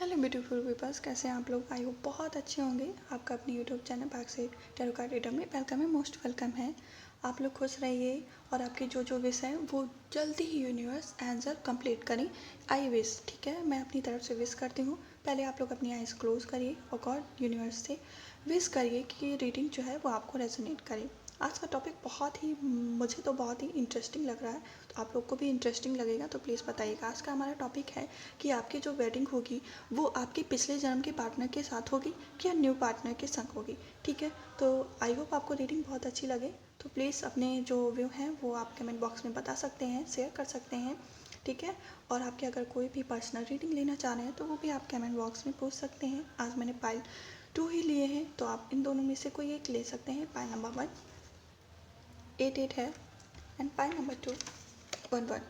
Hello beautiful peoples, कैसे हैं आप लोग। आई होप बहुत अच्छे होंगे। आपका अपने YouTube channel back side tarot card reader में वेलकम है, मोस्ट वेलकम है। आप लोग खुश रहिए और आपके जो विश हैं वो जल्दी ही यूनिवर्स आंसर कंप्लीट करें। आई विश, ठीक है, मैं अपनी तरफ से विश करती हूँ। पहले आप लोग अपनी आइज़ क्लोज करिए और गॉड यूनिवर्स से विश करिए कि रीडिंग जो है वो आपको रेजोनेट करे। आज का टॉपिक मुझे तो बहुत ही इंटरेस्टिंग लग रहा है, तो आप लोग को भी इंटरेस्टिंग लगेगा तो प्लीज़ बताइएगा। आज का हमारा टॉपिक है कि आपकी जो वेडिंग होगी वो आपके पिछले जन्म के पार्टनर के साथ होगी या न्यू पार्टनर के संग होगी, ठीक है। तो आई होप आपको रीडिंग बहुत अच्छी लगे। तो प्लीज़ अपने जो व्यू हैं वो आप कमेंट बॉक्स में बता सकते हैं, शेयर कर सकते हैं, ठीक है। और आपके अगर कोई भी पर्सनल रीडिंग लेना चाह रहे हैं तो वो भी आप कमेंट बॉक्स में पूछ सकते हैं। आज मैंने पाइल 2 ही लिए हैं, तो आप इन दोनों में से कोई एक ले सकते हैं। पाइल नंबर 1 88 है एंड पाइल नंबर 2 11,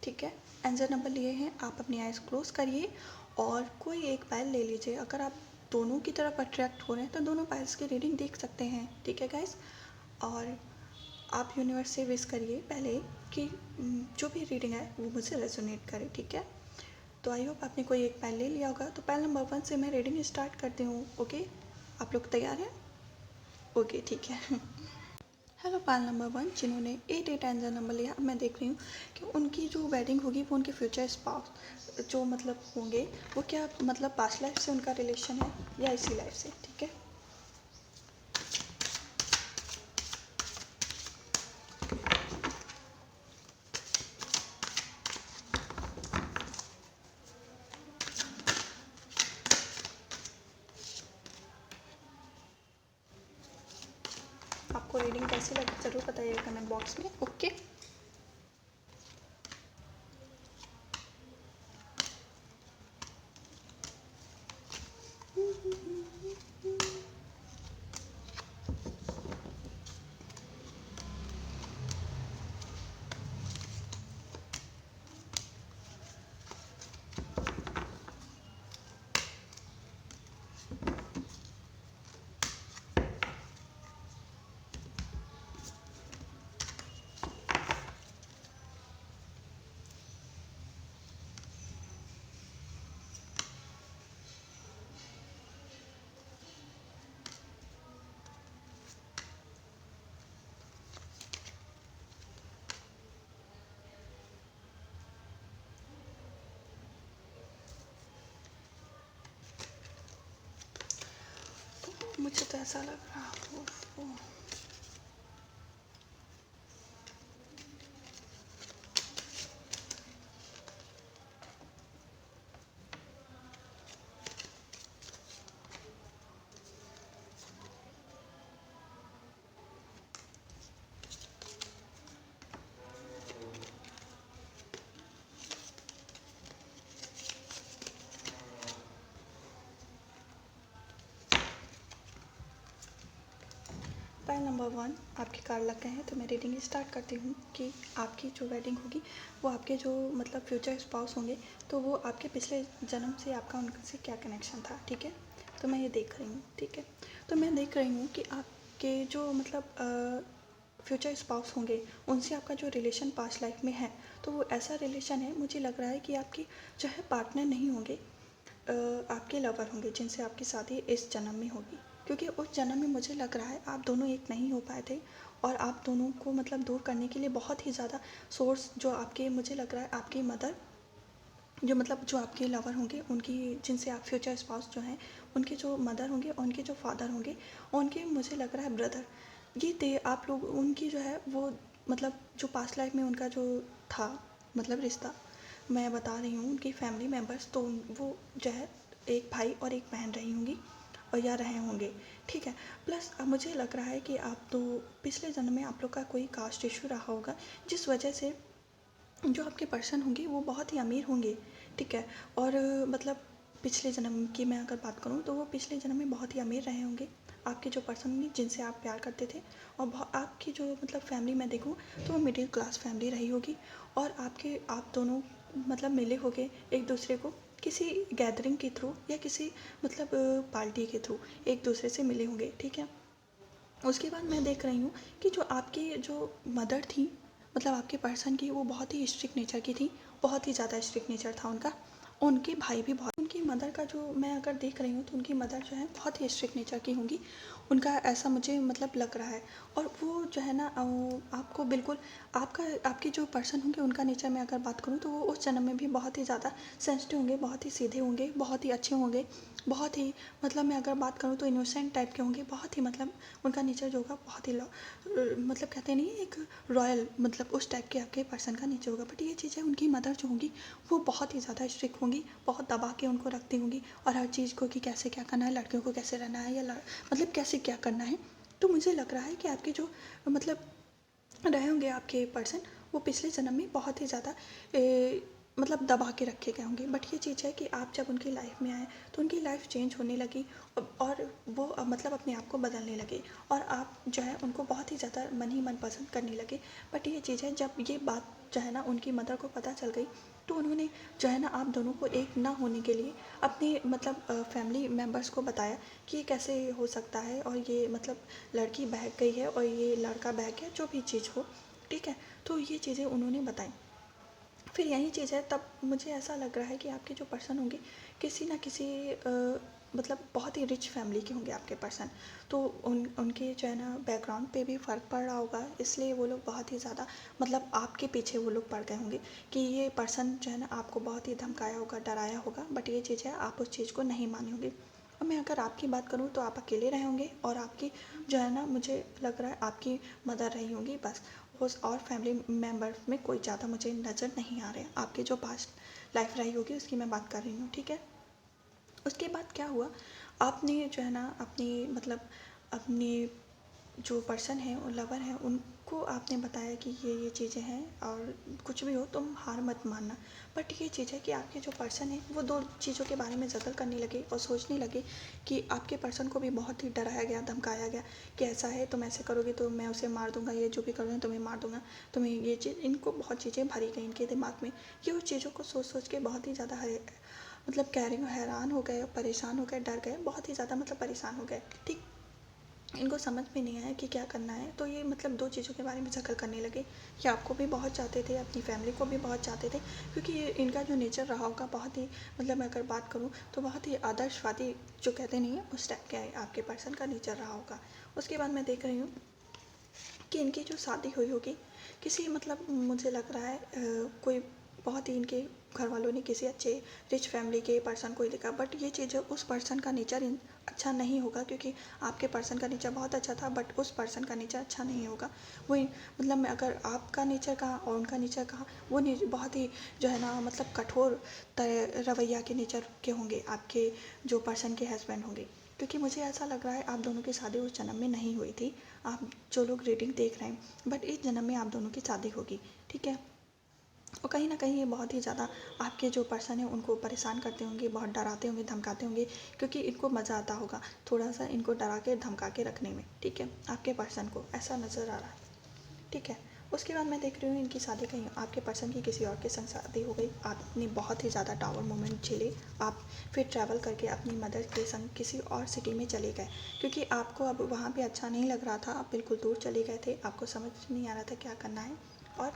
ठीक है। आंसर नंबर लिए हैं, आप अपनी आइज़ क्लोज करिए और कोई एक पाइल ले लीजिए। अगर आप दोनों की तरफ अट्रैक्ट हो रहे हैं तो दोनों पाइल्स की रीडिंग देख सकते हैं, ठीक है गाइस। और आप यूनिवर्स से विश करिए पहले कि जो भी रीडिंग है वो मुझे रेजोनेट करे, ठीक है। तो आई होप आपने कोई एक पाइल ले लिया होगा। तो पाइल नंबर 1 से मैं रीडिंग स्टार्ट करती हूँ, ओके। आप लोग तैयार हैं? ओके, ठीक है। हेलो पाल नंबर 1, जिन्होंने 88 आंसर नंबर लिया। अब मैं देख रही हूँ कि उनकी जो वेडिंग होगी वो उनके फ्यूचर स्पाउस जो मतलब होंगे वो क्या मतलब पास्ट लाइफ से उनका रिलेशन है या इसी लाइफ से, ठीक है। आपको रीडिंग कैसी लगी ज़रूर बताइएगा कमेंट बॉक्स में, ओके। मुझे तो ऐसा लग रहा है पाइल नंबर 1 आपके कार्ड लग गए हैं। तो मैं रीडिंग स्टार्ट करती हूँ कि आपकी जो वेडिंग होगी वो आपके जो मतलब फ्यूचर स्पाउस होंगे तो वो आपके पिछले जन्म से आपका उनसे क्या कनेक्शन था, ठीक है। तो मैं ये देख रही हूँ, ठीक है। तो मैं देख रही हूँ कि आपके जो मतलब फ्यूचर स्पाउस होंगे उनसे आपका जो रिलेशन पास्ट लाइफ में है तो वो ऐसा रिलेशन है, मुझे लग रहा है कि आपकी जो है पार्टनर नहीं होंगे, आपके लवर होंगे जिनसे आपकी शादी इस जन्म में होगी। क्योंकि उस जन्म में मुझे लग रहा है आप दोनों एक नहीं हो पाए थे और आप दोनों को मतलब दूर करने के लिए बहुत ही ज़्यादा सोर्स जो आपके, मुझे लग रहा है आपकी मदर जो मतलब जो आपके लवर होंगे उनकी, जिनसे आप फ्यूचर स्पाउस जो हैं उनके जो मदर होंगे और उनके जो फादर होंगे, उनके मुझे लग रहा है ब्रदर, ये थे आप लोग। उनकी जो है वो मतलब जो पास्ट लाइफ में उनका जो था मतलब रिश्ता, मैं बता रही हूँ उनकी फैमिली मेम्बर्स, तो वो जो है एक भाई और एक बहन रही होंगी और या रहे होंगे, ठीक है। प्लस अब मुझे लग रहा है कि आप तो पिछले जन्म में आप लोग का कोई कास्ट इशू रहा होगा जिस वजह से जो आपके पर्सन होंगे वो बहुत ही अमीर होंगे, ठीक है। और मतलब पिछले जन्म की मैं अगर बात करूँ तो वो पिछले जन्म में बहुत ही अमीर रहे होंगे आपके जो पर्सन होंगे जिनसे आप प्यार करते थे। और आपकी जो मतलब फैमिली मैं देखूँ तो वो मिडिल क्लास फैमिली रही होगी और आप दोनों मतलब मिले होंगे एक दूसरे को किसी गैदरिंग के थ्रू या किसी मतलब पार्टी के थ्रू एक दूसरे से मिले होंगे, ठीक है। उसके बाद मैं देख रही हूँ कि जो आपकी जो मदर थी मतलब आपके पर्सन की, वो बहुत ही स्ट्रिक्ट नेचर की थी, बहुत ही ज़्यादा स्ट्रिक्ट नेचर था उनका। उनके भाई भी बहुत, उनकी मदर का जो मैं अगर देख रही हूँ तो उनकी मदर जो है बहुत ही स्ट्रिक्ट नेचर की होंगी, उनका ऐसा मुझे मतलब लग रहा है। और वो जो है ना आपको बिल्कुल आपके जो पर्सन होंगे उनका नेचर मैं अगर बात करूँ तो वो उस जन्म में भी बहुत ही ज़्यादा सेंसिटिव होंगे, बहुत ही सीधे होंगे, बहुत ही अच्छे होंगे, बहुत ही मतलब मैं अगर बात करूँ तो इनोसेंट टाइप के होंगे, बहुत ही मतलब उनका नेचर जो होगा बहुत ही मतलब कहते नहीं एक रॉयल मतलब उस टाइप के आपके पर्सन का नेचर होगा। बट ये चीज़ें उनकी मदर जो होंगी वो बहुत ही ज़्यादा स्ट्रिक्ट होंगी, बहुत दबा के उनको रखती होंगी और हर चीज़ को कि कैसे क्या करना है, लड़कियों को कैसे रहना है या मतलब कैसे क्या करना है। तो मुझे लग रहा है कि आपके जो मतलब रहे होंगे आपके पर्सन वो पिछले जन्म में बहुत ही ज़्यादा मतलब दबा के रखे गए होंगे। बट ये चीज़ है कि आप जब उनकी लाइफ में आए तो उनकी लाइफ चेंज होने लगी और वो मतलब अपने आप को बदलने लगे और आप जो है उनको बहुत ही ज़्यादा मन ही मन पसंद करने लगे। बट ये चीज़ है जब ये बात जो है ना उनकी मदर को पता चल गई तो उन्होंने जो है ना आप दोनों को एक ना होने के लिए अपने मतलब फैमिली मेम्बर्स को बताया कि ये कैसे हो सकता है और ये मतलब लड़की बहक गई है और ये लड़का बहक गया, जो भी चीज़ हो, ठीक है। तो ये चीज़ें उन्होंने बताई। फिर यही चीज़ है तब मुझे ऐसा लग रहा है कि आपके जो पर्सन होंगे किसी ना किसी मतलब बहुत ही रिच फैमिली के होंगे आपके पर्सन। तो उनके जो है ना बैकग्राउंड पे भी फ़र्क पड़ रहा होगा, इसलिए वो लोग बहुत ही ज़्यादा मतलब आपके पीछे वो लोग पड़ गए होंगे कि ये पर्सन जो है ना आपको बहुत ही धमकाया होगा, डराया होगा। बट ये चीज़ है आप उस चीज़ को नहीं माने होंगे। और मैं अगर आपकी बात करूँ तो आप अकेले रहे होंगे और आपकी जो है ना मुझे लग रहा है आपकी मदर रही होंगी बस। उस और फैमिली मेम्बर्स में कोई ज़्यादा मुझे नज़र नहीं आ रहे हैं। आपकी जो पास्ट लाइफ रही होगी उसकी मैं बात कर रही हूँ, ठीक है। उसके बाद क्या हुआ, आपने जो है ना अपनी मतलब अपनी जो पर्सन है और लवर है उनको आपने बताया कि ये चीज़ें हैं और कुछ भी हो तुम हार मत मानना। बट ये चीज़ है कि आपके जो पर्सन है वो दो चीज़ों के बारे में ज़्यादा करने लगे और सोचने लगे कि आपके पर्सन को भी बहुत ही डराया गया, धमकाया गया कि ऐसा है तुम ऐसे करोगे तो मैं उसे मार दूंगा, ये जो भी करोगे तुम्हें मार दूंगा, तुम्हें ये चीज़, इनको बहुत चीज़ें भरी गई इनके दिमाग में। ये उस चीज़ों को सोच सोच के बहुत ही ज़्यादा मतलब कह रही हूँ हैरान हो गए, परेशान हो गए, डर गए, बहुत ही ज़्यादा मतलब परेशान हो गए, ठीक। इनको समझ में नहीं आया कि क्या करना है। तो ये मतलब दो चीज़ों के बारे में ज़िक्र करने लगे कि आपको भी बहुत चाहते थे, अपनी फैमिली को भी बहुत चाहते थे, क्योंकि ये इनका जो नेचर रहा होगा बहुत ही मतलब मैं अगर बात करूँ तो बहुत ही आदर्शवादी जो कहते नहीं है उस टाइप के आपके पर्सन का नेचर रहा होगा। उसके बाद मैं देख रही हूँ कि इनकी जो शादी हुई होगी किसी मतलब मुझे लग रहा है कोई बहुत ही इनके घर वालों ने किसी अच्छे रिच फैमिली के पर्सन को ही देखा। बट ये चीज़ उस पर्सन का नेचर अच्छा नहीं होगा, क्योंकि आपके पर्सन का नेचर बहुत अच्छा था बट उस पर्सन का नेचर अच्छा नहीं होगा। वही मतलब मैं अगर आपका नेचर कहा और उनका नेचर कहा, वो बहुत ही जो है ना मतलब कठोर रवैया के नेचर के होंगे आपके जो पर्सन के हस्बैंड होंगे। क्योंकि मुझे ऐसा लग रहा है आप दोनों की शादी उस जन्म में नहीं हुई थी। आप जो लोग रीडिंग देख रहे हैं बट इस जन्म में आप दोनों की शादी होगी, ठीक है। और कहीं ना कहीं ये बहुत ही ज़्यादा आपके जो पर्सन है उनको परेशान करते होंगे, बहुत डराते होंगे, धमकाते होंगे, क्योंकि इनको मज़ा आता होगा थोड़ा सा इनको डरा के धमका के रखने में, ठीक है। आपके पर्सन को ऐसा नज़र आ रहा है, ठीक है। उसके बाद मैं देख रही हूँ इनकी शादी कहीं आपके पर्सन की किसी और के संग शादी हो गई। आपने बहुत ही ज़्यादा टावर मोमेंट झेले। आप फिर ट्रैवल करके अपनी मदर के संग किसी और सिटी में चले गए, क्योंकि आपको अब वहाँ पे अच्छा नहीं लग रहा था। आप बिल्कुल दूर चले गए थे, आपको समझ नहीं आ रहा था क्या करना है। और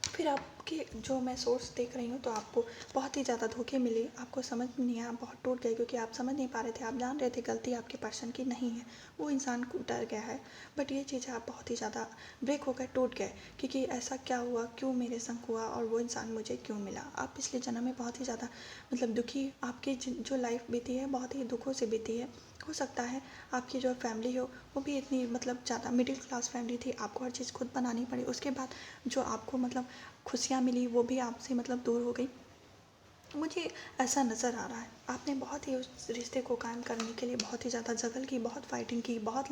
फिर आपके जो मैं सोर्स देख रही हूँ तो आपको बहुत ही ज़्यादा धोखे मिले, आपको समझ में नहीं आया, आप बहुत टूट गए, क्योंकि आप समझ नहीं पा रहे थे, आप जान रहे थे गलती आपके पर्सन की नहीं है, वो इंसान को डर गया है। बट ये चीज़ आप बहुत ही ज़्यादा ब्रेक हो गए, टूट गए, क्योंकि ऐसा क्या हुआ, क्यों मेरे संग हुआ और वो इंसान मुझे क्यों मिला। आप पिछले जन्म में बहुत ही ज़्यादा मतलब दुखी, आपकी जो लाइफ बीती है बहुत ही दुखों से बीती है। हो सकता है आपकी जो फैमिली हो वो भी इतनी मतलब ज़्यादा मिडिल क्लास फैमिली थी, आपको हर चीज़ खुद बनानी पड़ी। उसके बाद जो आपको मतलब खुशियाँ मिली वो भी आपसे मतलब दूर हो गई। मुझे ऐसा नज़र आ रहा है आपने बहुत ही उस रिश्ते को कायम करने के लिए बहुत ही ज़्यादा जगल की, बहुत फाइटिंग की, बहुत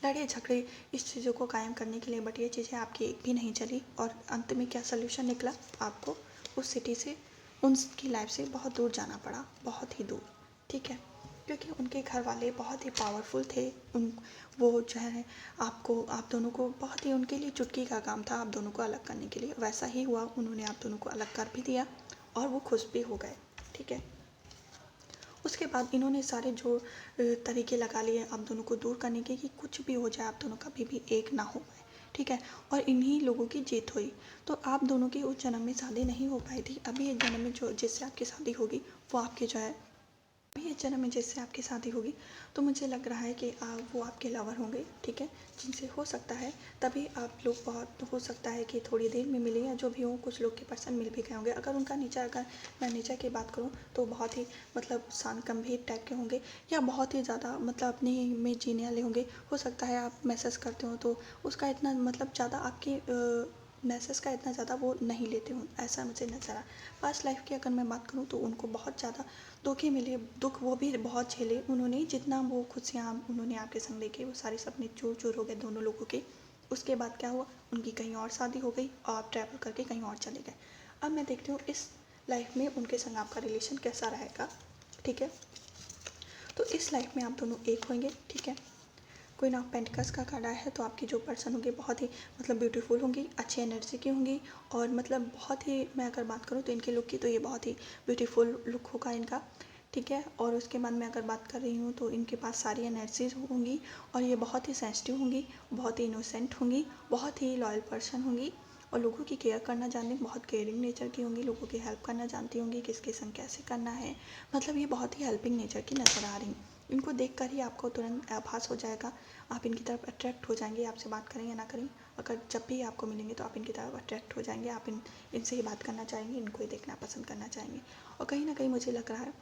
लड़े झगड़े इस चीज़ों को कायम करने के लिए। बट ये चीज़ें आपकी एक भी नहीं चली और अंत में क्या सोल्यूशन निकला, आपको उस सिटी से, उनकी लाइफ से बहुत दूर जाना पड़ा, बहुत ही दूर, ठीक है। क्योंकि उनके घर वाले बहुत ही पावरफुल थे। उन वो जो है आपको, आप दोनों को बहुत ही, उनके लिए चुटकी का काम था आप दोनों को अलग करने के लिए। वैसा ही हुआ, उन्होंने आप दोनों को अलग कर भी दिया और वो खुश भी हो गए, ठीक है। उसके बाद इन्होंने सारे जो तरीके लगा लिए आप दोनों को दूर करने के कि कुछ भी हो जाए आप दोनों कभी भी एक ना हो पाए, ठीक है, और इन्हीं लोगों की जीत हुई। तो आप दोनों की उस जन्म में शादी नहीं हो पाई थी, अभी इस जन्म में जो जिससे आपकी शादी होगी वो आपके जो है, अभी इस जन्म में जिससे आपकी शादी होगी तो मुझे लग रहा है कि वो आपके लवर होंगे, ठीक है, जिनसे हो सकता है तभी आप लोग, बहुत हो सकता है कि थोड़ी देर में मिले या जो भी हो, कुछ लोग के पर्सन मिल भी गए होंगे। अगर उनका नेचर, अगर मैं नेचर की बात करूँ तो बहुत ही मतलब शांत गंभीर टाइप के होंगे, या बहुत ही ज़्यादा मतलब अपने में जीने वाले होंगे। हो सकता है आप मैसेज करते हो तो उसका इतना मतलब ज़्यादा आपकी मैसेज का इतना ज़्यादा वो नहीं लेते हूँ, ऐसा मुझे नज़र आ। पास्ट लाइफ की अगर मैं बात करूँ तो उनको बहुत ज़्यादा धोखे मिले, दुख वो भी बहुत झेले उन्होंने, जितना वो खुशियाँ उन्होंने आपके संग देखे वो सारे सपने चूर चूर हो गए दोनों लोगों के। उसके बाद क्या हुआ, उनकी कहीं और शादी हो गई और आप ट्रैवल करके कहीं और चले गए। अब मैं देखती हूँ इस लाइफ में उनके संग आपका रिलेशन कैसा रहेगा, ठीक है। तो इस लाइफ में आप दोनों एक होंगे, ठीक है। क्वीन ऑफ पेंटिकल्स का कार्ड आया है, तो आपकी जो पर्सन होंगे बहुत ही मतलब ब्यूटीफुल होंगी, अच्छी एनर्जी की होंगी, और मतलब बहुत ही, मैं अगर बात करूँ तो इनके लुक की, तो ये बहुत ही ब्यूटीफुल लुक होगा इनका, ठीक है। और उसके बाद मैं अगर बात कर रही हूँ तो इनके पास सारी एनर्जीज होंगी, और ये बहुत ही सेंसिटिव होंगी, बहुत ही इनोसेंट होंगी, बहुत ही लॉयल पर्सन होंगी, और लोगों की केयर करना जानती, बहुत केयरिंग नेचर की होंगी, लोगों की हेल्प करना जानती होंगी, किसके संग कैसे करना है, मतलब ये बहुत ही हेल्पिंग नेचर की नज़र आ रही। इनको देखकर ही आपको तुरंत आभास हो जाएगा, आप इनकी तरफ अट्रैक्ट हो जाएंगे, आपसे बात करें या ना करें, अगर जब भी आपको मिलेंगे तो आप इनकी तरफ अट्रैक्ट हो जाएंगे, आप इनसे ही बात करना चाहेंगे, इनको ही देखना पसंद करना चाहेंगे। और कहीं ना कहीं मुझे लग रहा है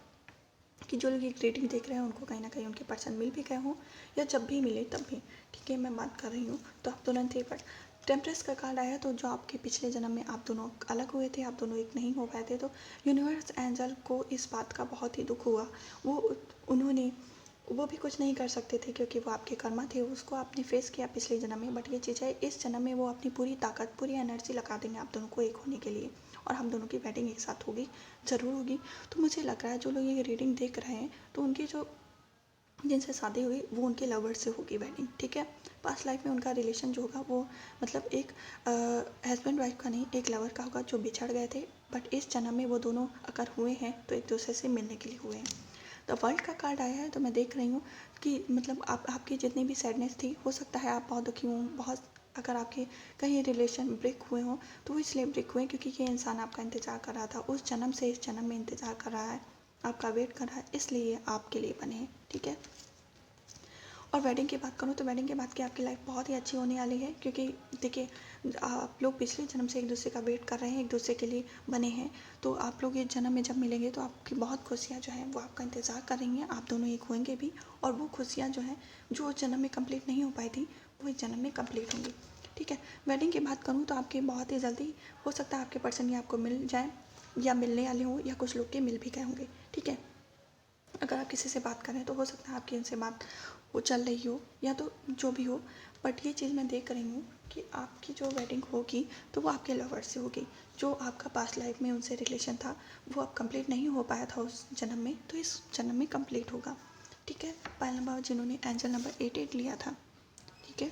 कि जो लोग ये रीडिंग देख रहे हैं उनको कहीं ना कहीं उनके पर्सन मिल भी गए हों, या जब भी मिले तब भी, ठीक है, मैं बात कर रही हूँ। तो आप तुरंत ही बट टेम्परेस का कार्ड आया, तो जो आपके पिछले जन्म में आप दोनों अलग हुए थे, आप दोनों एक नहीं हो पाए थे, तो यूनिवर्स एंजल को इस बात का बहुत ही दुख हुआ। उन्होंने वो भी कुछ नहीं कर सकते थे क्योंकि वो आपके कर्मा थे, उसको आपने फेस किया पिछले जन्म में, बट ये चीज़ है इस जन्म में वो अपनी पूरी ताकत, पूरी एनर्जी लगा देंगे आप दोनों को एक होने के लिए, और हम दोनों की वेडिंग एक साथ होगी, ज़रूर होगी। तो मुझे लग रहा है जो लोग ये रीडिंग देख रहे हैं तो उनकी जो, जिनसे शादी हुई वो उनके लवर से होगी वेडिंग, ठीक है। पास्ट लाइफ में उनका रिलेशन जो होगा वो मतलब एक हस्बैंड वाइफ का नहीं, एक लवर का होगा जो बिछड़ गए थे, बट इस जन्म में वो दोनों अगर हुए हैं तो एक दूसरे से मिलने के लिए हुए हैं। द वर्ल्ड का कार्ड आया है, तो मैं देख रही हूँ कि मतलब आपकी जितनी भी सैडनेस थी, हो सकता है आप बहुत दुखी हों, बहुत, अगर आपके कहीं रिलेशन ब्रेक हुए हों तो वो इसलिए ब्रेक हुए क्योंकि ये इंसान आपका इंतज़ार कर रहा था, उस जन्म से इस जन्म में इंतज़ार कर रहा है, आपका वेट कर रहा है, इसलिए आपके लिए बने हैं, ठीक है। और वेडिंग की बात करूँ तो वेडिंग के बाद की आपकी लाइफ बहुत ही अच्छी होने वाली है, क्योंकि देखिए आप लोग पिछले जन्म से एक दूसरे का वेट कर रहे हैं, एक दूसरे के लिए बने हैं, तो आप लोग इस जन्म में जब मिलेंगे तो आपकी बहुत खुशियाँ जो हैं वो आपका इंतज़ार कर रही हैं, आप दोनों एक होंगे भी, और वो खुशियाँ जो हैं जो उस जन्म में कंप्लीट नहीं हो पाई थी वो इस जन्म में कंप्लीट होंगी, ठीक है। वेडिंग की बात करूँ तो आपकी बहुत ही जल्दी हो सकता है आपके पर्सन या आपको मिल जाए, या मिलने वाले हों, या कुछ लोग के मिल भी गए होंगे, ठीक है। अगर आप किसी से बात करें तो हो सकता है आपकी इनसे बात वो चल रही हो, या तो जो भी हो, बट ये चीज़ मैं देख रही हूँ कि आपकी जो वेडिंग होगी तो वो आपके लवर से होगी, जो आपका पास्ट लाइफ में उनसे रिलेशन था वो अब कंप्लीट नहीं हो पाया था उस जन्म में, तो इस जन्म में कंप्लीट होगा, ठीक है। पहला नंबर जिन्होंने एंजल नंबर 88 लिया था, ठीक है।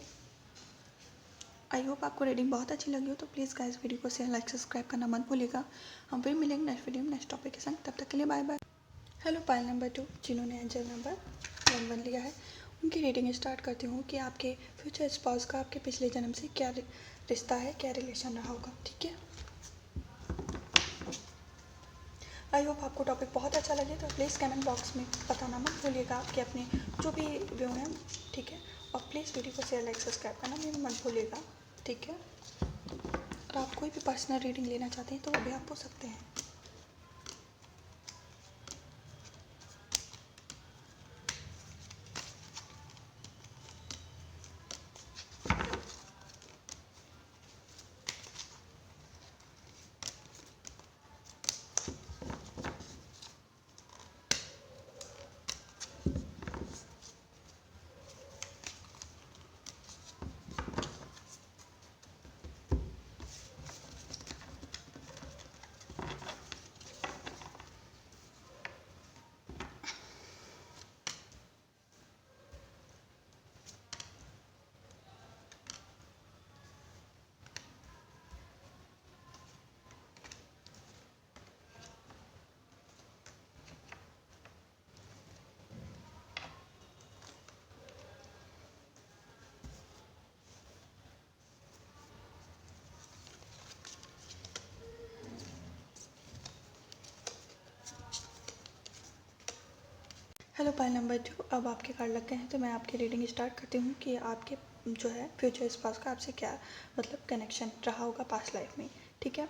आई होप आपको रीडिंग बहुत अच्छी लगी हो, तो प्लीज़ गाइस वीडियो को शेयर लाइक सब्सक्राइब करना मत भूलिएगा। हम फिर मिलेंगे नेक्स्ट वीडियो में नेक्स्ट टॉपिक के संग, तब तक के लिए बाय बाय। हेलो पाइल नंबर 2 जिन्होंने एंजल नंबर 11 लिया है, उनकी रीडिंग स्टार्ट करती हूँ कि आपके फ्यूचर स्पाउस का आपके पिछले जन्म से क्या रिश्ता है, क्या रिलेशन रहा होगा, ठीक है। आई होप आपको टॉपिक बहुत अच्छा लगे, तो प्लीज़ कमेंट बॉक्स में बताना मत भूलिएगा आपके अपने जो भी व्यू हैं, ठीक है। और प्लीज़ वीडियो को शेयर लाइक सब्सक्राइब करना भी मत भूलिएगा, ठीक है। और आप कोई भी पर्सनल रीडिंग लेना चाहते हैं तो वो भी आप पूछ सकते हैं। हेलो पाइल नंबर 2। अब आपके कार्ड लग गए हैं तो मैं आपकी रीडिंग स्टार्ट करती हूँ कि आपके जो है फ्यूचर स्पाउस का आपसे क्या मतलब कनेक्शन रहा होगा पास्ट लाइफ में। ठीक है,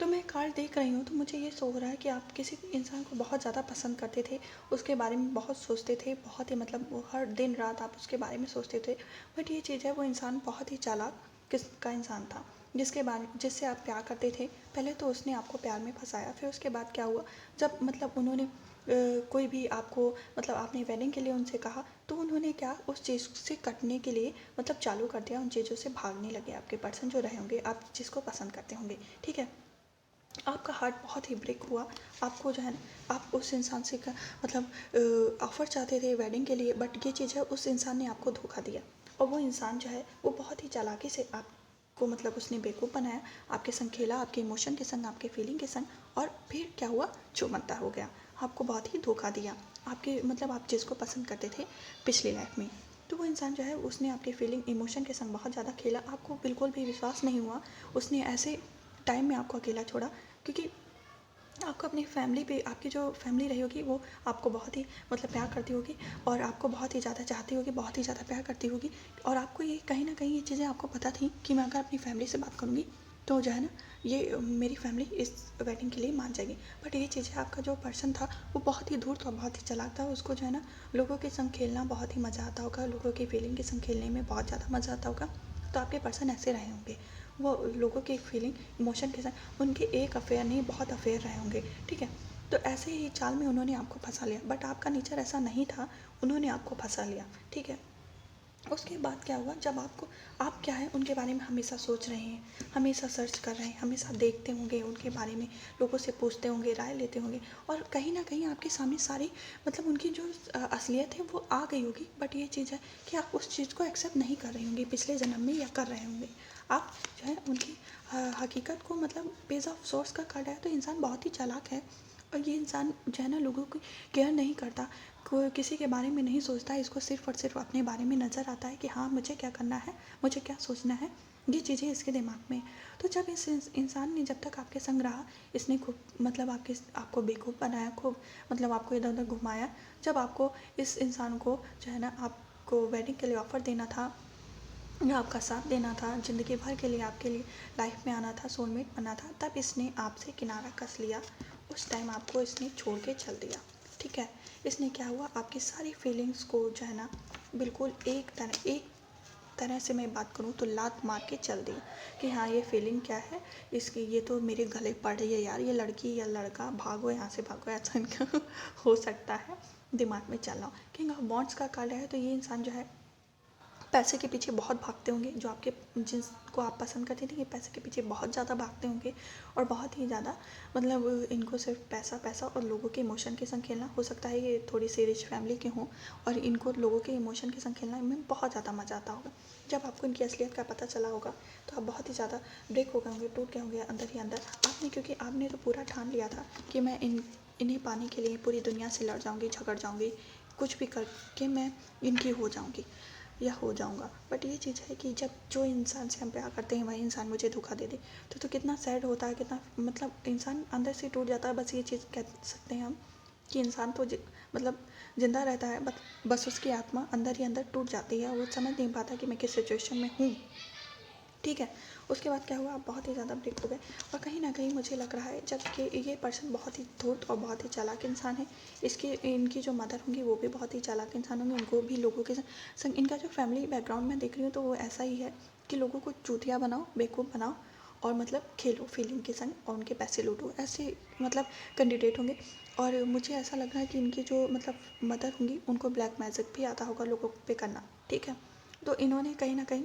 तो मैं कार्ड देख रही हूँ तो मुझे ये सो हो रहा है कि आप किसी इंसान को बहुत ज़्यादा पसंद करते थे, उसके बारे में बहुत सोचते थे, बहुत ही मतलब वो हर दिन रात आप उसके बारे में सोचते थे। बट ये चीज़ है, वो इंसान बहुत ही चालाक किसका इंसान था जिससे आप प्यार करते थे। पहले तो उसने आपको प्यार में फंसाया, फिर उसके बाद क्या हुआ, जब मतलब उन्होंने कोई भी आपको मतलब आपने वेडिंग के लिए उनसे कहा तो उन्होंने क्या उस चीज़ से कटने के लिए मतलब चालू कर दिया, उन चीज़ों से भागने लगे आपके पर्सन जो रहे होंगे, आप जिसको पसंद करते होंगे। ठीक है, आपका हार्ट बहुत ही ब्रेक हुआ। आपको जो है आप उस इंसान से मतलब ऑफ़र चाहते थे वेडिंग के लिए, बट ये चीज़ है उस इंसान ने आपको धोखा दिया। और वो इंसान जो है वो बहुत ही चालाकी से आपको मतलब उसने बेवकूफ़ बनाया, आपके संग खेला, आपके इमोशन के संग, आपके फीलिंग के संग। और फिर क्या हुआ, चूमंता हो गया, आपको बहुत ही धोखा दिया। आपके मतलब आप जिसको पसंद करते थे पिछली लाइफ में, तो वो इंसान जो है उसने आपके फीलिंग इमोशन के संग बहुत ज़्यादा खेला। आपको बिल्कुल भी विश्वास नहीं हुआ, उसने ऐसे टाइम में आपको अकेला छोड़ा, क्योंकि आपको अपनी फैमिली पे, आपकी जो फैमिली रही होगी वो आपको बहुत ही मतलब प्यार करती होगी और आपको बहुत ही ज़्यादा चाहती होगी, बहुत ही ज़्यादा प्यार करती होगी। और आपको ये कहीं ना कहीं ये चीज़ें आपको पता थी कि मैं अगर अपनी फैमिली से बात करूँगी तो जो है ना ये मेरी फैमिली इस वेडिंग के लिए मान जाएगी। बट ये चीज़ है, आपका जो पर्सन था वो बहुत ही धूर्त और बहुत ही चालाक था। उसको जो है ना लोगों के संग खेलना बहुत ही मज़ा आता होगा, लोगों की फीलिंग के संग खेलने में बहुत ज़्यादा मज़ा आता होगा। तो आपके पर्सन ऐसे रहे होंगे, वो लोगों की फीलिंग इमोशन के साथ, उनके एक अफेयर नहीं बहुत अफेयर रहे होंगे। ठीक है, तो ऐसे ही चाल में उन्होंने आपको फंसा लिया, बट आपका नेचर ऐसा नहीं था, उन्होंने आपको फंसा लिया। ठीक है, उसके बाद क्या हुआ, जब आपको आप क्या है उनके बारे में हमेशा सोच रहे हैं, हमेशा सर्च कर रहे हैं, हमेशा देखते होंगे उनके बारे में, लोगों से पूछते होंगे, राय लेते होंगे। और कहीं ना कहीं आपके सामने सारी मतलब उनकी जो असलियत है वो आ गई होगी। बट ये चीज़ है कि आप उस चीज़ को एक्सेप्ट नहीं कर रहे होंगे पिछले जन्म में, या कर रहे होंगे। आप जो है उनकी हकीकत को मतलब पेज ऑफ सोर्स का कार्ड है, तो इंसान बहुत ही चालाक है। और ये इंसान जो है ना लोगों की केयर नहीं करता, कोई किसी के बारे में नहीं सोचता है, इसको सिर्फ और सिर्फ अपने बारे में नज़र आता है कि हाँ मुझे क्या करना है, मुझे क्या सोचना है, ये चीज़ें इसके दिमाग में। तो जब इस इंसान ने जब तक आपके संग रहा, इसने खूब मतलब आपको बेवकूफ़ बनाया, खूब मतलब आपको इधर उधर घुमाया। जब आपको इस इंसान को जो है ना आपको वेडिंग के लिए ऑफ़र देना था, आपका साथ देना था, ज़िंदगी भर के लिए आपके लिए लाइफ में आना था, सोलमेट बनना था, तब इसने आपसे किनारा कस लिया। उस टाइम आपको इसने छोड़ के चल दिया। ठीक है, इसने क्या हुआ, आपकी सारी फीलिंग्स को जो है ना बिल्कुल एक तरह से मैं बात करूँ तो लात मार के चल दी कि हाँ ये फीलिंग क्या है इसकी, ये तो मेरे गले पड़ रही है यार, ये लड़की या लड़का, भागो यहाँ से भागो, ऐसा इनका हो सकता है दिमाग में चल रहा हो। किंग ऑफ वॉन्ड्स का कार्ड है, तो ये इंसान जो है पैसे के पीछे बहुत भागते होंगे, जो आपके जिसको आप पसंद करते थे, ये पैसे के पीछे बहुत ज़्यादा भागते होंगे और बहुत ही ज़्यादा मतलब इनको सिर्फ पैसा पैसा और लोगों के इमोशन के संग खेलना। हो सकता है ये थोड़ी सी रिच फैमिली के हों और इनको लोगों के इमोशन के संग खेलना में बहुत ज़्यादा मज़ा आता होगा। जब आपको इनकी असलियत का पता चला होगा तो आप बहुत ही ज़्यादा ब्रेक हो गए होंगे, टूट गए होंगे अंदर ही अंदर आपने, क्योंकि आपने तो पूरा ठान लिया था कि मैं इन्हें पाने के लिए पूरी दुनिया से लड़ जाऊँगी, झगड़ जाऊँगी, कुछ भी करके मैं इनकी हो जाऊँगी या हो जाऊँगा। बट ये चीज़ है कि जब जो इंसान से हम प्यार करते हैं वही इंसान मुझे धोखा दे दे तो कितना सैड होता है, कितना मतलब इंसान अंदर से टूट जाता है। बस ये चीज़ कह सकते हैं हम कि इंसान तो मतलब ज़िंदा रहता है, बस उसकी आत्मा अंदर ही अंदर टूट जाती है, वो समझ नहीं पाता कि मैं किस सिचुएशन में हूँ। ठीक है, उसके बाद क्या हुआ, आप बहुत ही ज़्यादा ब्रेक हो गए। और कहीं ना कहीं मुझे लग रहा है जबकि ये पर्सन बहुत ही धूर्त और बहुत ही चालाक इंसान है, इनकी जो मदर होंगी वो भी बहुत ही चालाक इंसान होंगे, उनको भी लोगों के संग इनका जो फैमिली बैकग्राउंड में देख रही हूँ तो वो ऐसा ही है कि लोगों को चूतिया बनाओ, बेवकूफ़ बनाओ और मतलब खेलो फीलिंग के संग और उनके पैसे लूटो, ऐसे मतलब कैंडिडेट होंगे। और मुझे ऐसा लग रहा है कि इनकी जो मतलब मदर होंगी उनको ब्लैक मैजिक भी आता होगा लोगों पे करना। ठीक है, तो इन्होंने कहीं ना कहीं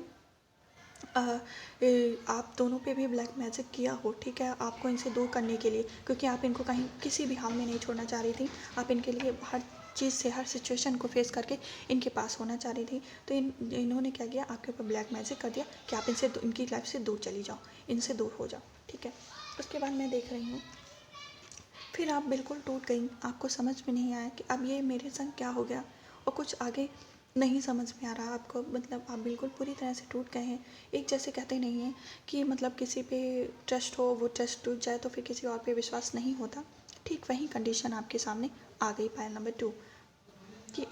आप दोनों पे भी ब्लैक मैजिक किया हो। ठीक है, आपको इनसे दूर करने के लिए, क्योंकि आप इनको कहीं किसी भी हाल में नहीं छोड़ना चाह रही थी, आप इनके लिए हर चीज़ से हर सिचुएशन को फेस करके इनके पास होना चाह रही थी। तो इन्होंने क्या किया, आपके ऊपर ब्लैक मैजिक कर दिया कि आप इनकी लाइफ से दूर चली जाओ, इनसे दूर हो जाओ। ठीक है, उसके बाद मैं देख रही हूँ फिर आप बिल्कुल टूट गई, आपको समझ में नहीं आया कि अब ये मेरे संग क्या हो गया, और कुछ आगे नहीं समझ में आ रहा आपको, मतलब आप बिल्कुल पूरी तरह से टूट गए हैं। एक जैसे कहते नहीं हैं कि मतलब किसी पे ट्रस्ट हो, वो ट्रस्ट टूट जाए तो फिर किसी और पे विश्वास नहीं होता, ठीक वही कंडीशन आपके सामने आ गई पायल नंबर 2। कि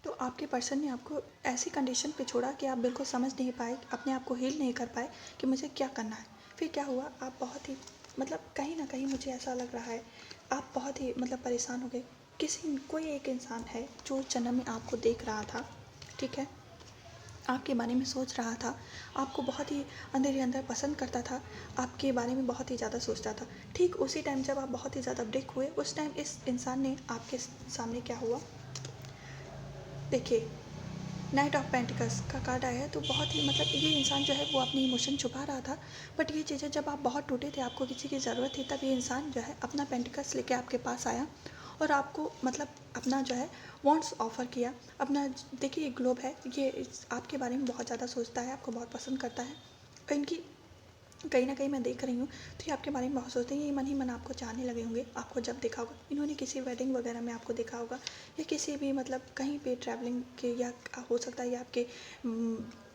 तो आपके पर्सन ने आपको ऐसी कंडीशन पे छोड़ा कि आप बिल्कुल समझ नहीं पाए, अपने आप को हील नहीं कर पाए कि मुझे क्या करना है। फिर क्या हुआ, आप बहुत ही कहीं ना कहीं मुझे ऐसा लग रहा है आप बहुत ही परेशान हो गए। कोई एक इंसान है जो जन्म में आपको देख रहा था, ठीक है, आपके बारे में सोच रहा था, आपको बहुत ही अंदर ही अंदर पसंद करता था, आपके बारे में बहुत ही ज़्यादा सोचता था। ठीक उसी टाइम जब आप बहुत ही ज़्यादा ब्रेक हुए, उस टाइम इस इंसान ने आपके सामने क्या हुआ, देखिए नाइट ऑफ पेंटिकल्स का कार्ड आया है। तो बहुत ही ये इंसान जो है वो अपनी इमोशन छुपा रहा था, बट ये चीज़ें जब आप बहुत टूटे थे, आपको किसी की ज़रूरत थी, तब ये इंसान जो है अपना पेंटिकल्स लेके आपके पास आया और आपको अपना जो है वांट्स ऑफ़र किया। अपना देखिए, ये ग्लोब है, ये आपके बारे में बहुत ज़्यादा सोचता है, आपको बहुत पसंद करता है। और इनकी कहीं ना कहीं मैं देख रही हूँ, तो ये आपके बारे में बहुत सोचते हैं, ये मन ही मन आपको चाहने लगे होंगे। आपको जब देखा होगा, इन्होंने किसी वेडिंग वगैरह में आपको देखा होगा, या किसी भी कहीं पे ट्रैवलिंग के, या हो सकता है या आपके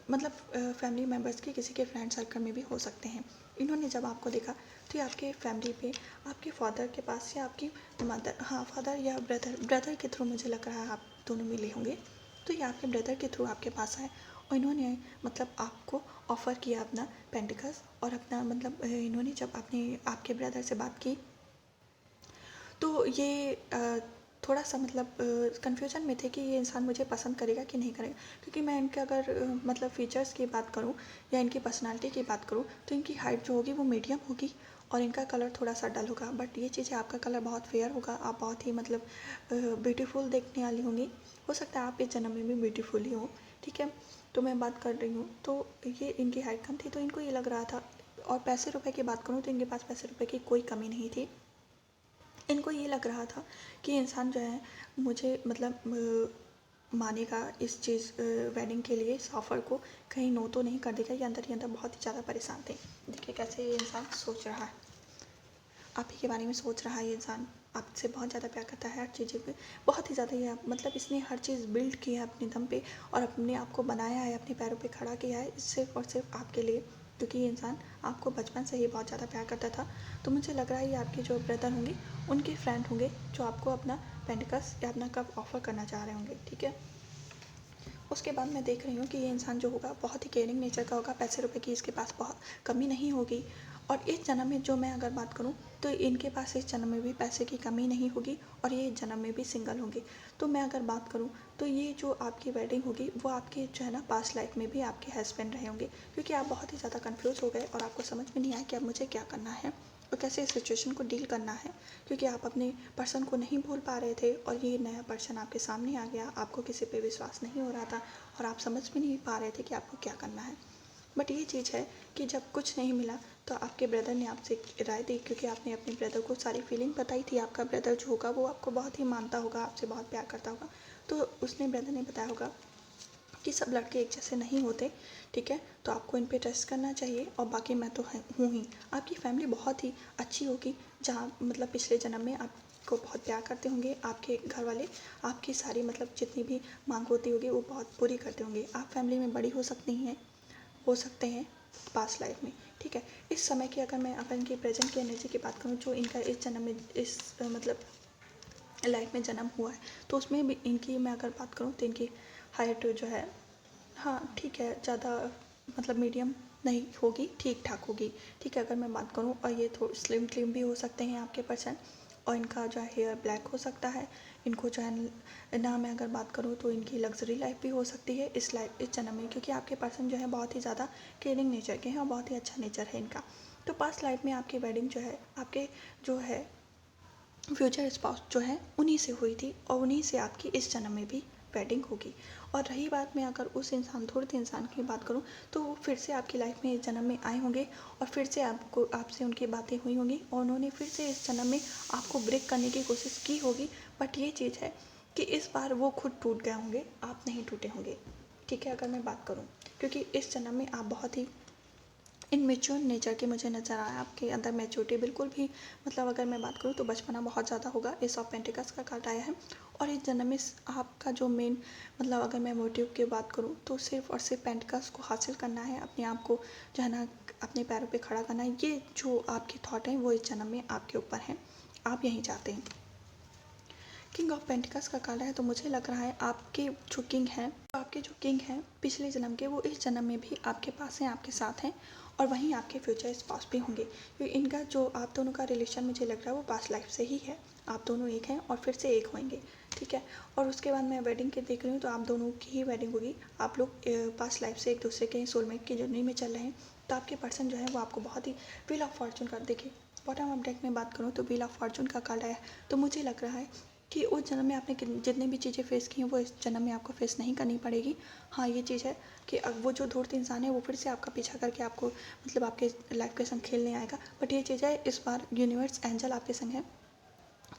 फैमिली मेम्बर्स के किसी के फ्रेंड सर्कल में भी हो सकते हैं। इन्होंने जब आपको देखा, तो ये आपके फैमिली पे, आपके फादर के पास, या आपकी मदर, हाँ फादर या ब्रदर के थ्रू मुझे लग रहा है आप दोनों मिले होंगे। तो ये आपके ब्रदर के थ्रू आपके पास आए और इन्होंने आपको ऑफ़र किया अपना पेंटिकल्स। और अपना इन्होंने जब आपके ब्रदर से बात की, तो ये थोड़ा सा कन्फ्यूजन में थे कि ये इंसान मुझे पसंद करेगा कि नहीं करेगा। क्योंकि मैं इनके अगर फ़ीचर्स की बात करूँ या इनकी पर्सनालिटी की बात करूँ, तो इनकी हाइट जो होगी वो मीडियम होगी और इनका कलर थोड़ा सा डल होगा। बट ये चीज़ है, आपका कलर बहुत फेयर होगा, आप बहुत ही ब्यूटीफुल देखने वाली होंगी। हो सकता है आप इस जन्म में भी ब्यूटीफुल ही हो, ठीक है। तो मैं बात कर रही हूँ, तो ये इनकी हाइट कम थी, तो इनको ये लग रहा था। और पैसे रुपए की बात करूँ, तो इनके पास पैसे रुपए की कोई कमी नहीं थी। इनको ये लग रहा था कि इंसान जो है मुझे मानेगा इस चीज़, वेडिंग के लिए इस ऑफ़र को कहीं नो तो नहीं कर देगा। ये अंदर ही अंदर बहुत ही ज़्यादा परेशान थे। देखिए कैसे ये इंसान सोच रहा है, आप ही के बारे में सोच रहा है। ये इंसान आपसे बहुत ज़्यादा प्यार करता है, हर चीज़ें पे बहुत ही ज़्यादा। ये इसने हर चीज़ बिल्ड की है अपने दम पे और अपने आप को बनाया है, अपने पैरों पे खड़ा किया है, सिर्फ और सिर्फ आपके लिए। क्योंकि ये इंसान आपको बचपन से ही बहुत ज़्यादा प्यार करता था। तो मुझे लग रहा है ये आपके जो ब्रदर होंगे, उनके फ्रेंड होंगे, जो आपको अपना पेंटिकल्स या अपना कप ऑफ़र करना चाह रहे होंगे, ठीक है। उसके बाद मैं देख रही हूँ कि ये इंसान जो होगा बहुत ही केयरिंग नेचर का होगा, पैसे रुपए की इसके पास बहुत कमी नहीं होगी। और इस जन्म में जो मैं अगर बात करूँ, तो इनके पास इस जन्म में भी पैसे की कमी नहीं होगी और ये इस जन्म में भी सिंगल होंगे। तो मैं अगर बात करूँ, तो ये जो आपकी वेडिंग होगी, वो आपकी जो है ना पास्ट लाइफ में भी आपके हस्बैंड रहे होंगे। क्योंकि आप बहुत ही ज़्यादा कन्फ्यूज़ हो गए और आपको समझ में नहीं आया कि अब मुझे क्या करना है और कैसे इस सिचुएशन को डील करना है। क्योंकि आप अपने पर्सन को नहीं भूल पा रहे थे और ये नया पर्सन आपके सामने आ गया, आपको किसी पे विश्वास नहीं हो रहा था और आप समझ भी नहीं पा रहे थे कि आपको क्या करना है। बट ये चीज़ है कि जब कुछ नहीं मिला, तो आपके ब्रदर ने आपसे राय दी, क्योंकि आपने अपने ब्रदर को सारी फीलिंग बताई थी। आपका ब्रदर जो होगा वो आपको बहुत ही मानता होगा, आपसे बहुत प्यार करता होगा। तो उसने ब्रदर ने बताया होगा कि सब लड़के एक जैसे नहीं होते, ठीक है। तो आपको इन पे ट्रस्ट करना चाहिए और बाकी मैं तो हूँ ही। आपकी फैमिली बहुत ही अच्छी होगी, जहाँ पिछले जन्म में आपको बहुत प्यार करते होंगे। आपके घर वाले आपकी सारी जितनी भी मांग होती होगी वो बहुत पूरी करते होंगे। आप फैमिली में बड़ी हो सकते हैं पास्ट लाइफ में, ठीक है। इस समय की अगर मैं इनकी प्रेजेंट की एनर्जी की बात करूँ, जो इनका इस जन्म में इस लाइफ में जन्म हुआ है, तो उसमें भी इनकी मैं अगर बात करूँ, तो इनकी हाइट जो है, हाँ ठीक है, ज़्यादा मीडियम नहीं होगी, ठीक ठाक होगी, ठीक है, अगर मैं बात करूँ। और ये थोड़ा स्लिम क्लिम भी हो सकते हैं आपके पर्सन, और इनका जो है हेयर ब्लैक हो सकता है। इनको जो है ना, मैं अगर बात करूँ, तो इनकी लग्जरी लाइफ भी हो सकती है इस जन्म में, क्योंकि आपके पर्सन जो है बहुत ही ज़्यादा केयरिंग नेचर के हैं और बहुत ही अच्छा नेचर है इनका। तो पास्ट लाइफ में आपकी वेडिंग जो है, आपके जो है फ्यूचर स्पाउस जो है, उन्हीं से हुई थी और उन्हीं से आपकी इस जन्म में भी वेडिंग होगी। और रही बात, मैं अगर उस इंसान धूर्त इंसान की बात करूं, तो वो फिर से आपकी लाइफ में इस जन्म में आए होंगे और फिर से आपसे उनकी बातें हुई होंगी और उन्होंने फिर से इस जन्म में आपको ब्रेक करने की कोशिश की होगी। बट ये चीज़ है कि इस बार वो खुद टूट गए होंगे, आप नहीं टूटे होंगे, ठीक है, अगर मैं बात करूँ। क्योंकि इस जन्म में आप बहुत ही इनमेच्योर नेचर के मुझे नज़र आया। आपके अंदर मैच्योरिटी बिल्कुल भी, अगर मैं बात करूँ तो बचपना बहुत ज़्यादा होगा। एस ऑफ पेंटिकल्स का कार्ड आया है और इस जन्म में आपका जो मेन अगर मैं मोटिव की बात करूँ, तो सिर्फ और सिर्फ पेंटिकल्स को हासिल करना है, अपने आप को जो है ना अपने पैरों पे खड़ा करना है। ये जो आपकी थॉट है वो इस जन्म में आपके ऊपर है, आप यही चाहते हैं। किंग ऑफ पेंटिकल्स का कार्ड है, तो मुझे लग रहा है आपके जो किंग हैं पिछले जन्म के, वो इस जन्म में भी आपके पास हैं, आपके साथ हैं, और वहीं आपके फ्यूचर स्पाउस भी होंगे, क्योंकि इनका जो आप दोनों का रिलेशन मुझे लग रहा है वो पास्ट लाइफ से ही है। आप दोनों एक हैं और फिर से एक होंगे, ठीक है। और उसके बाद मैं वेडिंग के देख रही हूँ, तो आप दोनों की ही वेडिंग होगी। आप लोग पास्ट लाइफ से एक दूसरे के सोलमेट की जर्नी में चल रहे हैं, तो आपके पर्सन जो है वो आपको बहुत ही व्हील ऑफ फॉर्चून का, देखिए बॉटम ऑफ डेक में बात करूँ तो व्हील ऑफ फॉर्चून का कार्ड आया, तो मुझे लग रहा है कि उस जन्म में आपने जितनी भी चीज़ें फेस की हैं वो इस जन्म में आपको फेस नहीं करनी पड़ेगी। हाँ, ये चीज़ है कि अब वो जो धूर्त इंसान है वो फिर से आपका पीछा करके आपको मतलब आपके लाइफ के संग खेलने आएगा, बट ये चीज़ है इस बार यूनिवर्स एंजल आपके संग है,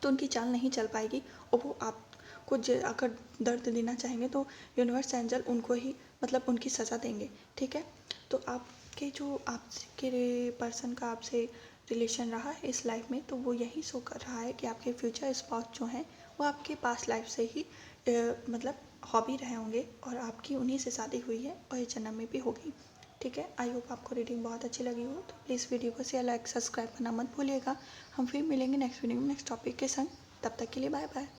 तो उनकी चाल नहीं चल पाएगी, और वो आपको अगर दर्द देना चाहेंगे तो यूनिवर्स एंजल उनको ही मतलब उनकी सज़ा देंगे, ठीक है। तो आपके जो आपके पर्सन का आपसे रिलेशन रहा है इस लाइफ में, तो वो यही शो कर रहा है कि आपके फ्यूचर स्पाउस जो हैं वो आपके पास्ट लाइफ से ही मतलब हॉबी रहे होंगे, और आपकी उन्हीं से शादी हुई है और इस जन्म में भी होगी, ठीक है। आई होप आपको रीडिंग बहुत अच्छी लगी हो, तो प्लीज़ वीडियो को शेयर लाइक सब्सक्राइब करना मत भूलिएगा। हम फिर मिलेंगे नेक्स्ट वीडियो में नेक्स्ट टॉपिक के संग, तब तक के लिए बाय बाय।